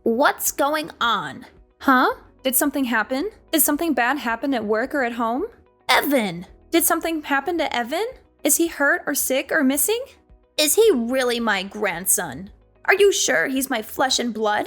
What's going on? Huh? Did something happen? Did something bad happen at work or at home? Evan! Did something happen to Evan? Is he hurt or sick or missing? Is he really my grandson? Are you sure he's my flesh and blood?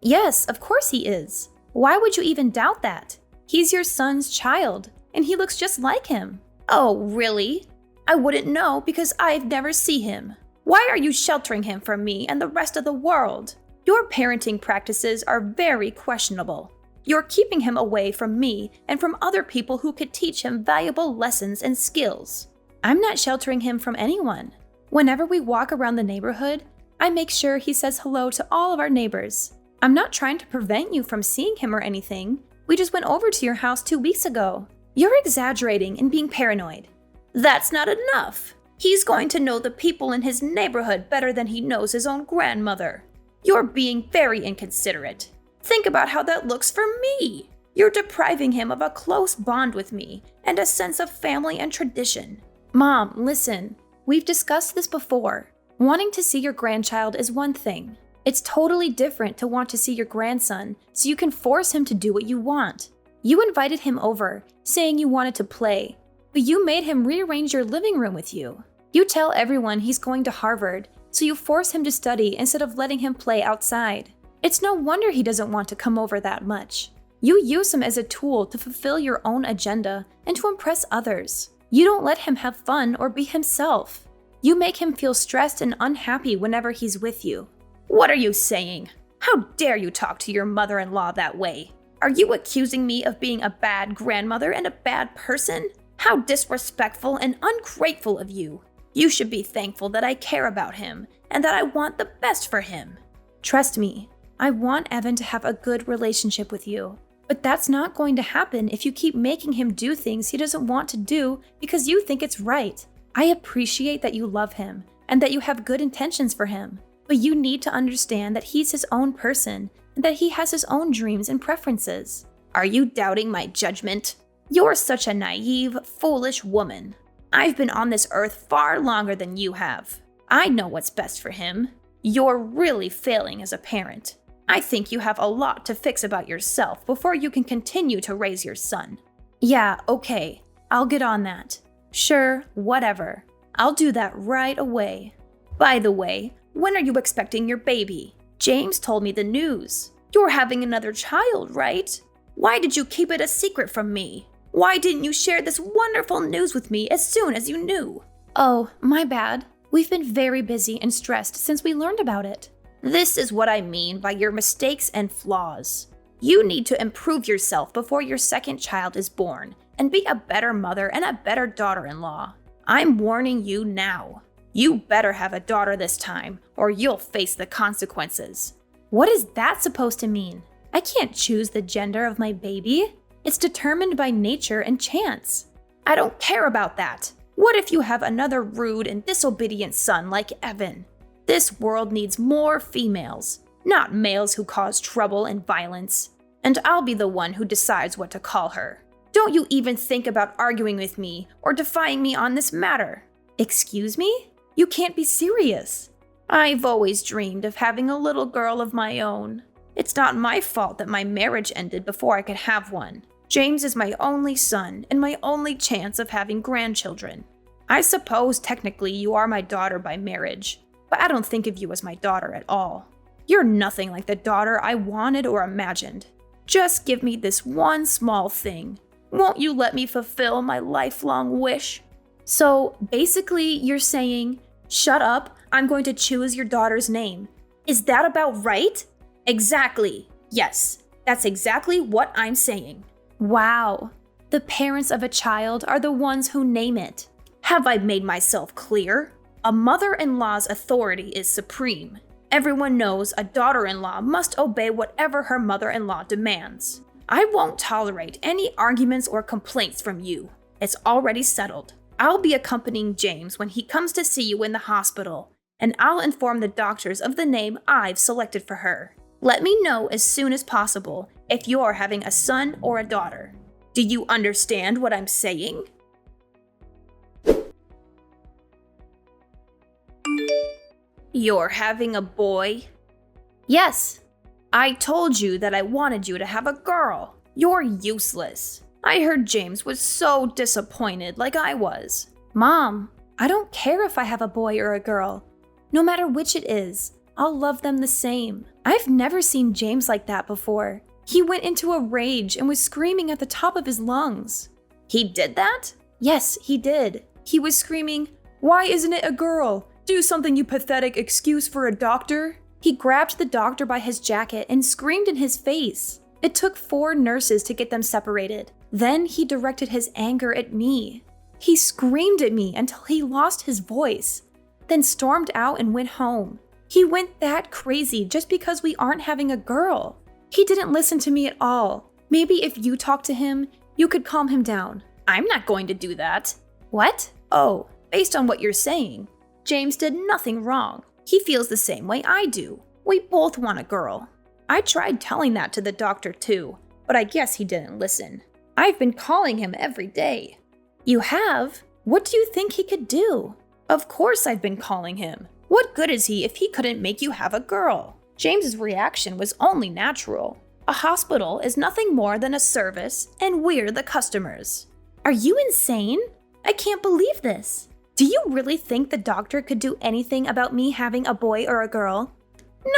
Yes, of course he is. Why would you even doubt that? He's your son's child, and he looks just like him. Oh, really? I wouldn't know because I've never seen him. Why are you sheltering him from me and the rest of the world? Your parenting practices are very questionable. You're keeping him away from me and from other people who could teach him valuable lessons and skills. I'm not sheltering him from anyone. Whenever we walk around the neighborhood, I make sure he says hello to all of our neighbors. I'm not trying to prevent you from seeing him or anything. We just went over to your house 2 weeks ago. You're exaggerating and being paranoid. That's not enough. He's going to know the people in his neighborhood better than he knows his own grandmother. You're being very inconsiderate. Think about how that looks for me. You're depriving him of a close bond with me and a sense of family and tradition. Mom, listen. We've discussed this before. Wanting to see your grandchild is one thing. It's totally different to want to see your grandson so you can force him to do what you want. You invited him over, saying you wanted to play, but you made him rearrange your living room with you. You tell everyone he's going to Harvard, so you force him to study instead of letting him play outside. It's no wonder he doesn't want to come over that much. You use him as a tool to fulfill your own agenda and to impress others. You don't let him have fun or be himself. You make him feel stressed and unhappy whenever he's with you. What are you saying? How dare you talk to your mother-in-law that way? Are you accusing me of being a bad grandmother and a bad person? How disrespectful and ungrateful of you. You should be thankful that I care about him and that I want the best for him. Trust me, I want Evan to have a good relationship with you. But that's not going to happen if you keep making him do things he doesn't want to do because you think it's right. I appreciate that you love him and that you have good intentions for him. But you need to understand that he's his own person and that he has his own dreams and preferences. Are you doubting my judgment? You're such a naive, foolish woman. I've been on this earth far longer than you have. I know what's best for him. You're really failing as a parent. I think you have a lot to fix about yourself before you can continue to raise your son. Yeah, okay. I'll get on that. Sure, whatever. I'll do that right away. By the way, when are you expecting your baby? James told me the news. You're having another child, right? Why did you keep it a secret from me? Why didn't you share this wonderful news with me as soon as you knew? Oh, my bad. We've been very busy and stressed since we learned about it. This is what I mean by your mistakes and flaws. You need to improve yourself before your second child is born and be a better mother and a better daughter-in-law. I'm warning you now. You better have a daughter this time, or you'll face the consequences. What is that supposed to mean? I can't choose the gender of my baby. It's determined by nature and chance. I don't care about that. What if you have another rude and disobedient son like Evan? This world needs more females, not males who cause trouble and violence. And I'll be the one who decides what to call her. Don't you even think about arguing with me or defying me on this matter. Excuse me? You can't be serious. I've always dreamed of having a little girl of my own. It's not my fault that my marriage ended before I could have one. James is my only son and my only chance of having grandchildren. I suppose technically you are my daughter by marriage, but I don't think of you as my daughter at all. You're nothing like the daughter I wanted or imagined. Just give me this one small thing. Won't you let me fulfill my lifelong wish? So basically you're saying, shut up, I'm going to choose your daughter's name. Is that about right? Exactly. Yes, that's exactly what I'm saying. Wow. The parents of a child are the ones who name it. Have I made myself clear? A mother-in-law's authority is supreme. Everyone knows a daughter-in-law must obey whatever her mother-in-law demands. I won't tolerate any arguments or complaints from you. It's already settled. I'll be accompanying James when he comes to see you in the hospital, and I'll inform the doctors of the name I've selected for her. Let me know as soon as possible if you're having a son or a daughter. Do you understand what I'm saying? You're having a boy? Yes. I told you that I wanted you to have a girl. You're useless. I heard James was so disappointed like I was. Mom, I don't care if I have a boy or a girl. No matter which it is, I'll love them the same. I've never seen James like that before. He went into a rage and was screaming at the top of his lungs. He did that? Yes, he did. He was screaming, "Why isn't it a girl? Do something, you pathetic excuse for a doctor." He grabbed the doctor by his jacket and screamed in his face. It took 4 nurses to get them separated. Then he directed his anger at me. He screamed at me until he lost his voice, then stormed out and went home. He went that crazy just because we aren't having a girl. He didn't listen to me at all. Maybe if you talk to him, you could calm him down. I'm not going to do that. What? Oh, based on what you're saying, James did nothing wrong. He feels the same way I do. We both want a girl. I tried telling that to the doctor too, but I guess he didn't listen. I've been calling him every day. You have? What do you think he could do? Of course I've been calling him. What good is he if he couldn't make you have a girl? James's reaction was only natural. A hospital is nothing more than a service, and we're the customers. Are you insane? I can't believe this. Do you really think the doctor could do anything about me having a boy or a girl?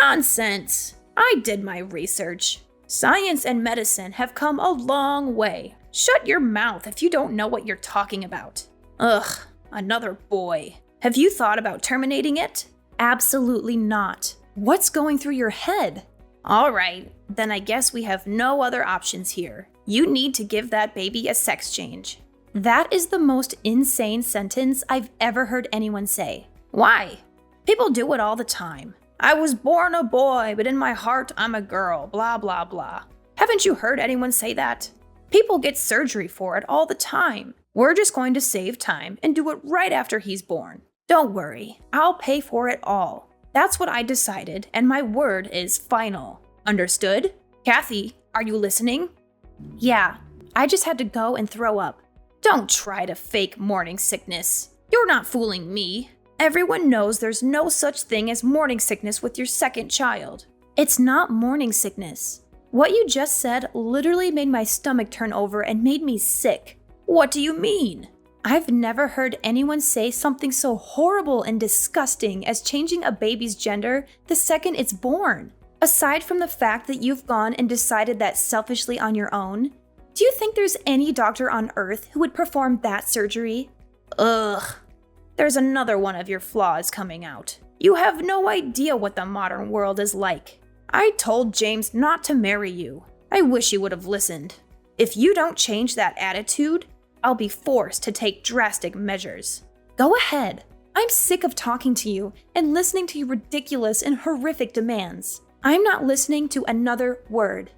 Nonsense. I did my research. Science and medicine have come a long way. Shut your mouth if you don't know what you're talking about. Ugh, another boy. Have you thought about terminating it? Absolutely not. What's going through your head? All right, then I guess we have no other options here. You need to give that baby a sex change. That is the most insane sentence I've ever heard anyone say. Why? People do it all the time. I was born a boy, but in my heart I'm a girl, blah blah blah. Haven't you heard anyone say that? People get surgery for it all the time. We're just going to save time and do it right after he's born. Don't worry, I'll pay for it all. That's what I decided, and my word is final. Understood? Kathy, are you listening? Yeah, I just had to go and throw up. Don't try to fake morning sickness. You're not fooling me. Everyone knows there's no such thing as morning sickness with your second child. It's not morning sickness. What you just said literally made my stomach turn over and made me sick. What do you mean? I've never heard anyone say something so horrible and disgusting as changing a baby's gender the second it's born. Aside from the fact that you've gone and decided that selfishly on your own, do you think there's any doctor on earth who would perform that surgery? Ugh. There's another one of your flaws coming out. You have no idea what the modern world is like. I told James not to marry you. I wish you would have listened. If you don't change that attitude, I'll be forced to take drastic measures. Go ahead. I'm sick of talking to you and listening to your ridiculous and horrific demands. I'm not listening to another word.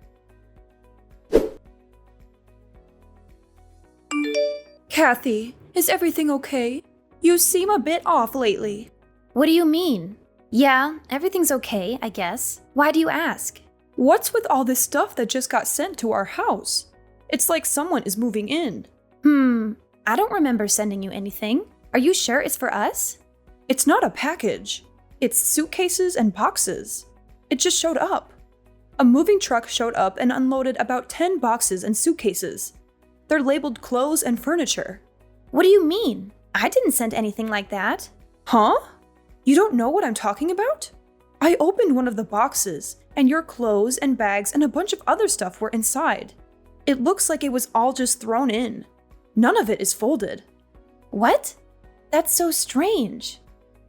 Kathy, is everything okay? You seem a bit off lately. What do you mean? Yeah, everything's okay, I guess. Why do you ask? What's with all this stuff that just got sent to our house? It's like someone is moving in. I don't remember sending you anything. Are you sure it's for us? It's not a package. It's suitcases and boxes. It just showed up. A moving truck showed up and unloaded about 10 boxes and suitcases. They're labeled clothes and furniture. What do you mean? I didn't send anything like that. Huh? You don't know what I'm talking about? I opened one of the boxes, and your clothes and bags and a bunch of other stuff were inside. It looks like it was all just thrown in. None of it is folded. What? That's so strange.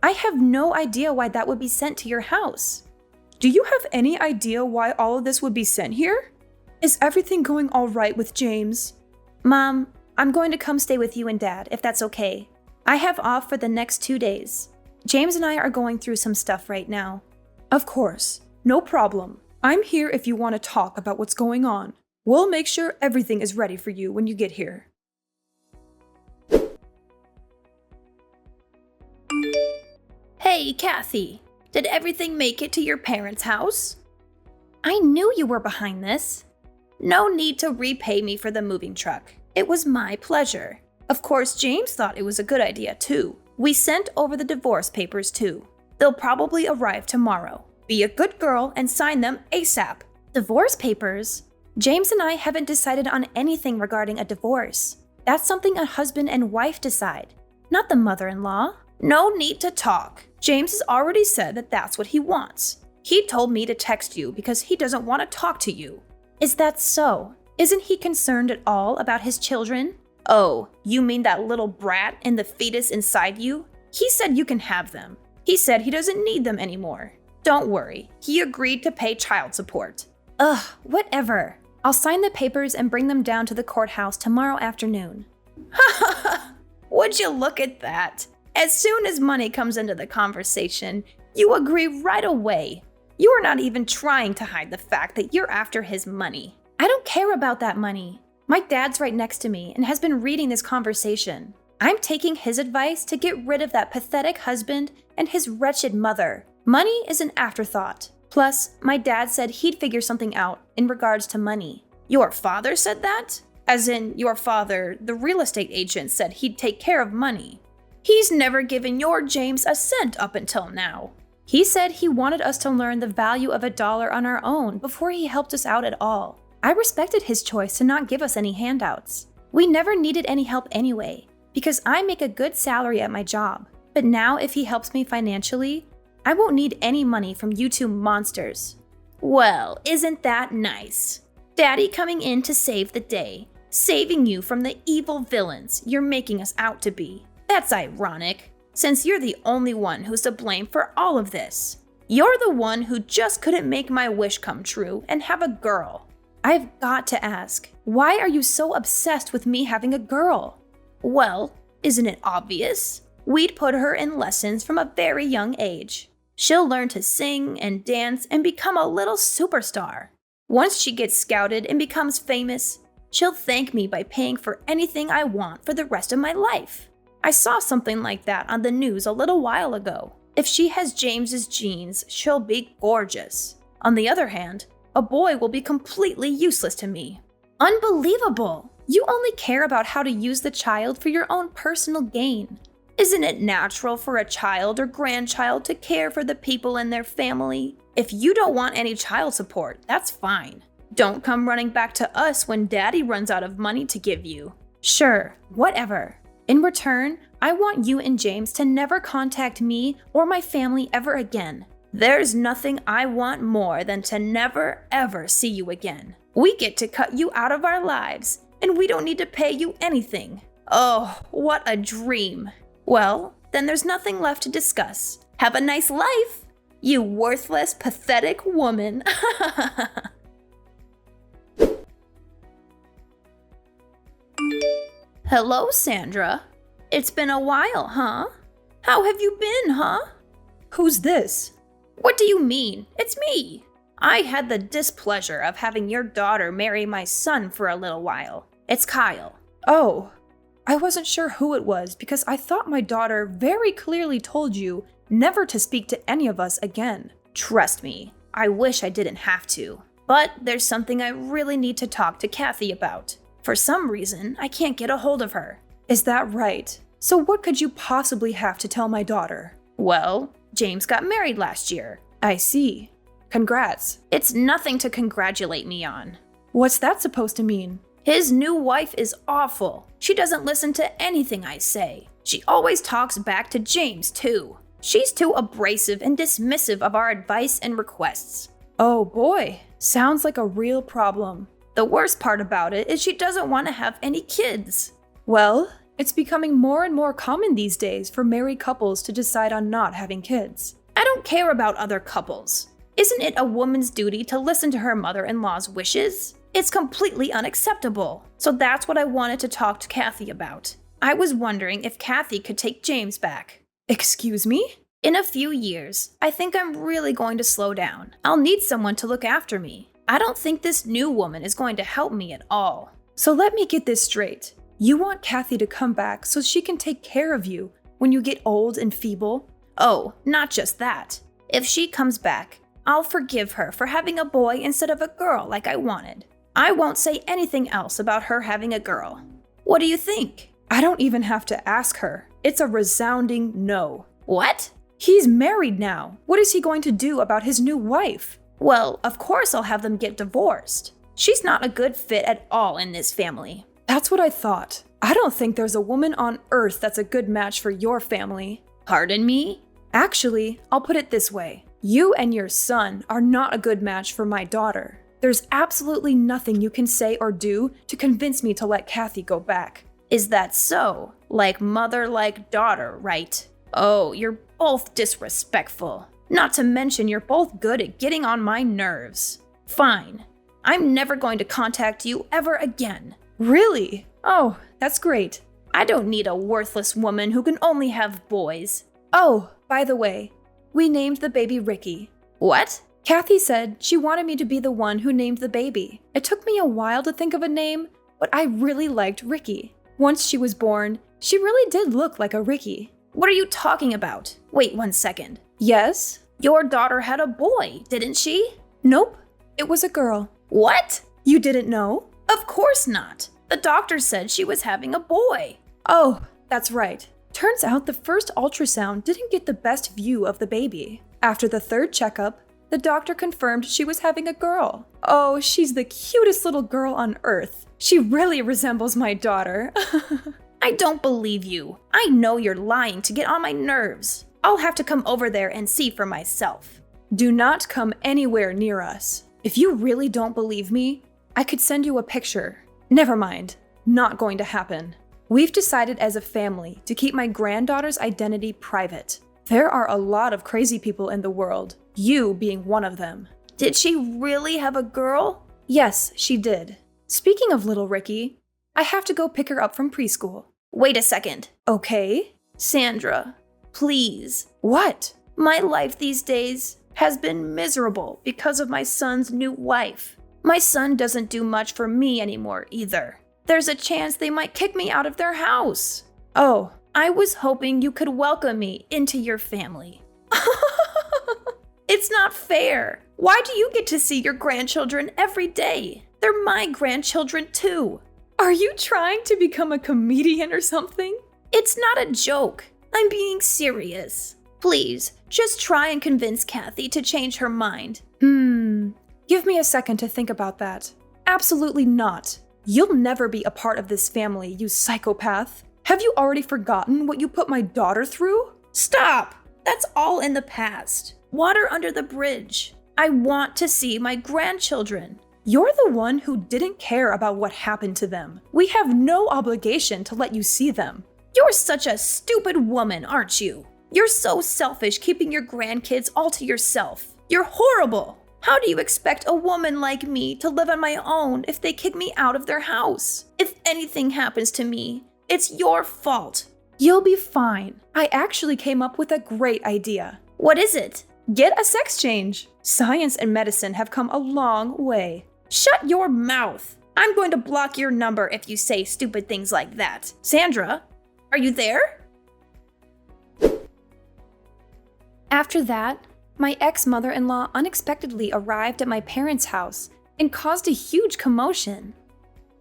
I have no idea why that would be sent to your house. Do you have any idea why all of this would be sent here? Is everything going all right with James? Mom, I'm going to come stay with you and Dad, if that's okay. I have off for the next 2 days. James and I are going through some stuff right now. Of course. No problem. I'm here if you want to talk about what's going on. We'll make sure everything is ready for you when you get here. Hey, Kathy. Did everything make it to your parents' house? I knew you were behind this. No need to repay me for the moving truck. It was my pleasure. Of course, James thought it was a good idea too. We sent over the divorce papers too. They'll probably arrive tomorrow. be a good girl and sign them ASAP. Divorce papers? James and I haven't decided on anything regarding a divorce. That's something a husband and wife decide, not the mother-in-law. No need to talk. James has already said that that's what he wants. He told me to text you because he doesn't want to talk to you. Is that so? Isn't he concerned at all about his children? Oh, you mean that little brat and the fetus inside you? He said you can have them. He said he doesn't need them anymore. Don't worry, he agreed to pay child support. Ugh, whatever. I'll sign the papers and bring them down to the courthouse tomorrow afternoon. Would you look at that? As soon as money comes into the conversation, you agree right away. You are not even trying to hide the fact that you're after his money. I don't care about that money. My dad's right next to me and has been reading this conversation. I'm taking his advice to get rid of that pathetic husband and his wretched mother. Money is an afterthought. Plus, my dad said he'd figure something out in regards to money. Your father said that? As in, your father, the real estate agent, said he'd take care of money. He's never given your James a cent up until now. He said he wanted us to learn the value of $1 on our own before he helped us out at all. I respected his choice to not give us any handouts. We never needed any help anyway, because I make a good salary at my job. But now if he helps me financially, I won't need any money from you two monsters. Well, isn't that nice? Daddy coming in to save the day, saving you from the evil villains you're making us out to be. That's ironic, since you're the only one who's to blame for all of this. You're the one who just couldn't make my wish come true and have a girl. I've got to ask, why are you so obsessed with me having a girl? Well, isn't it obvious? We'd put her in lessons from a very young age. She'll learn to sing and dance and become a little superstar. Once she gets scouted and becomes famous, she'll thank me by paying for anything I want for the rest of my life. I saw something like that on the news a little while ago. If she has James's genes, she'll be gorgeous. On the other hand, a boy will be completely useless to me. Unbelievable! You only care about how to use the child for your own personal gain. Isn't it natural for a child or grandchild to care for the people in their family? If you don't want any child support, that's fine. Don't come running back to us when Daddy runs out of money to give you. Sure, whatever. In return, I want you and James to never contact me or my family ever again. There's nothing I want more than to never ever see you again. We get to cut you out of our lives, and we don't need to pay you anything. Oh, what a dream. Well, then there's nothing left to discuss. Have a nice life, you worthless, pathetic woman. Hello, Sandra. It's been a while, huh? How have you been, huh? Who's this? What do you mean? It's me. I had the displeasure of having your daughter marry my son for a little while. It's Kyle. Oh, I wasn't sure who it was because I thought my daughter very clearly told you never to speak to any of us again. Trust me, I wish I didn't have to. But there's something I really need to talk to Kathy about. For some reason, I can't get a hold of her. Is that right? So what could you possibly have to tell my daughter? Well, James got married last year. I see. Congrats. It's nothing to congratulate me on. What's that supposed to mean? His new wife is awful. She doesn't listen to anything I say. She always talks back to James, too. She's too abrasive and dismissive of our advice and requests. Oh boy, sounds like a real problem. The worst part about it is she doesn't want to have any kids. Well, it's becoming more and more common these days for married couples to decide on not having kids. I don't care about other couples. Isn't it a woman's duty to listen to her mother-in-law's wishes? It's completely unacceptable. So that's what I wanted to talk to Kathy about. I was wondering if Kathy could take James back. Excuse me? In a few years, I think I'm really going to slow down. I'll need someone to look after me. I don't think this new woman is going to help me at all. So let me get this straight. You want Kathy to come back so she can take care of you when you get old and feeble? Oh, not just that. If she comes back, I'll forgive her for having a boy instead of a girl like I wanted. I won't say anything else about her having a girl. What do you think? I don't even have to ask her. It's a resounding no. What? He's married now. What is he going to do about his new wife? Well, of course I'll have them get divorced. She's not a good fit at all in this family. That's what I thought. I don't think there's a woman on earth that's a good match for your family. Pardon me? Actually, I'll put it this way. You and your son are not a good match for my daughter. There's absolutely nothing you can say or do to convince me to let Kathy go back. Is that so? Like mother, like daughter, right? Oh, you're both disrespectful. Not to mention you're both good at getting on my nerves. Fine. I'm never going to contact you ever again. Really? Oh, that's great. I don't need a worthless woman who can only have boys. Oh, by the way, we named the baby Ricky. What? Kathy said she wanted me to be the one who named the baby. It took me a while to think of a name, but I really liked Ricky. Once she was born, she really did look like a Ricky. What are you talking about? Wait 1 second. Yes? Your daughter had a boy, didn't she? Nope, it was a girl. What? You didn't know? Of course not. The doctor said she was having a boy. Oh, that's right. Turns out the first ultrasound didn't get the best view of the baby. After the third checkup, the doctor confirmed she was having a girl. Oh, she's the cutest little girl on earth. She really resembles my daughter. I don't believe you. I know you're lying to get on my nerves. I'll have to come over there and see for myself. Do not come anywhere near us. If you really don't believe me, I could send you a picture. Never mind. Not going to happen. We've decided as a family to keep my granddaughter's identity private. There are a lot of crazy people in the world, you being one of them. Did she really have a girl? Yes, she did. Speaking of little Ricky, I have to go pick her up from preschool. Wait a second. Okay? Sandra, please. What? My life these days has been miserable because of my son's new wife. My son doesn't do much for me anymore either. There's a chance they might kick me out of their house. Oh, I was hoping you could welcome me into your family. It's not fair. Why do you get to see your grandchildren every day? They're my grandchildren too. Are you trying to become a comedian or something? It's not a joke. I'm being serious. Please, just try and convince Kathy to change her mind. Give me a second to think about that. Absolutely not. You'll never be a part of this family, you psychopath. Have you already forgotten what you put my daughter through? Stop! That's all in the past. Water under the bridge. I want to see my grandchildren. You're the one who didn't care about what happened to them. We have no obligation to let you see them. You're such a stupid woman, aren't you? You're so selfish keeping your grandkids all to yourself. You're horrible. How do you expect a woman like me to live on my own if they kick me out of their house? If anything happens to me, it's your fault. You'll be fine. I actually came up with a great idea. What is it? Get a sex change. Science and medicine have come a long way. Shut your mouth. I'm going to block your number if you say stupid things like that. Sandra, are you there? After that, my ex-mother-in-law unexpectedly arrived at my parents' house and caused a huge commotion.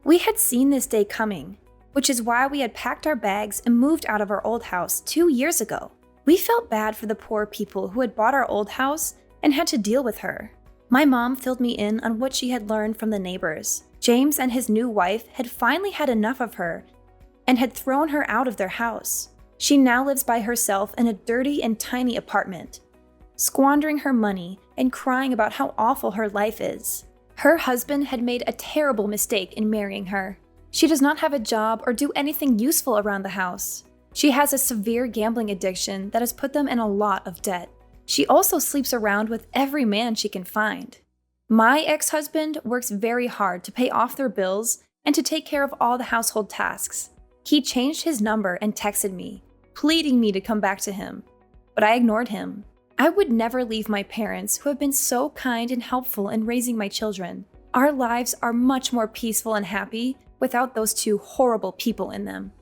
We had seen this day coming, which is why we had packed our bags and moved out of our old house 2 years ago. We felt bad for the poor people who had bought our old house and had to deal with her. My mom filled me in on what she had learned from the neighbors. James and his new wife had finally had enough of her and had thrown her out of their house. She now lives by herself in a dirty and tiny apartment, squandering her money and crying about how awful her life is. Her husband had made a terrible mistake in marrying her. She does not have a job or do anything useful around the house. She has a severe gambling addiction that has put them in a lot of debt. She also sleeps around with every man she can find. My ex-husband works very hard to pay off their bills and to take care of all the household tasks. He changed his number and texted me, pleading me to come back to him, but I ignored him. I would never leave my parents, who have been so kind and helpful in raising my children. Our lives are much more peaceful and happy without those two horrible people in them.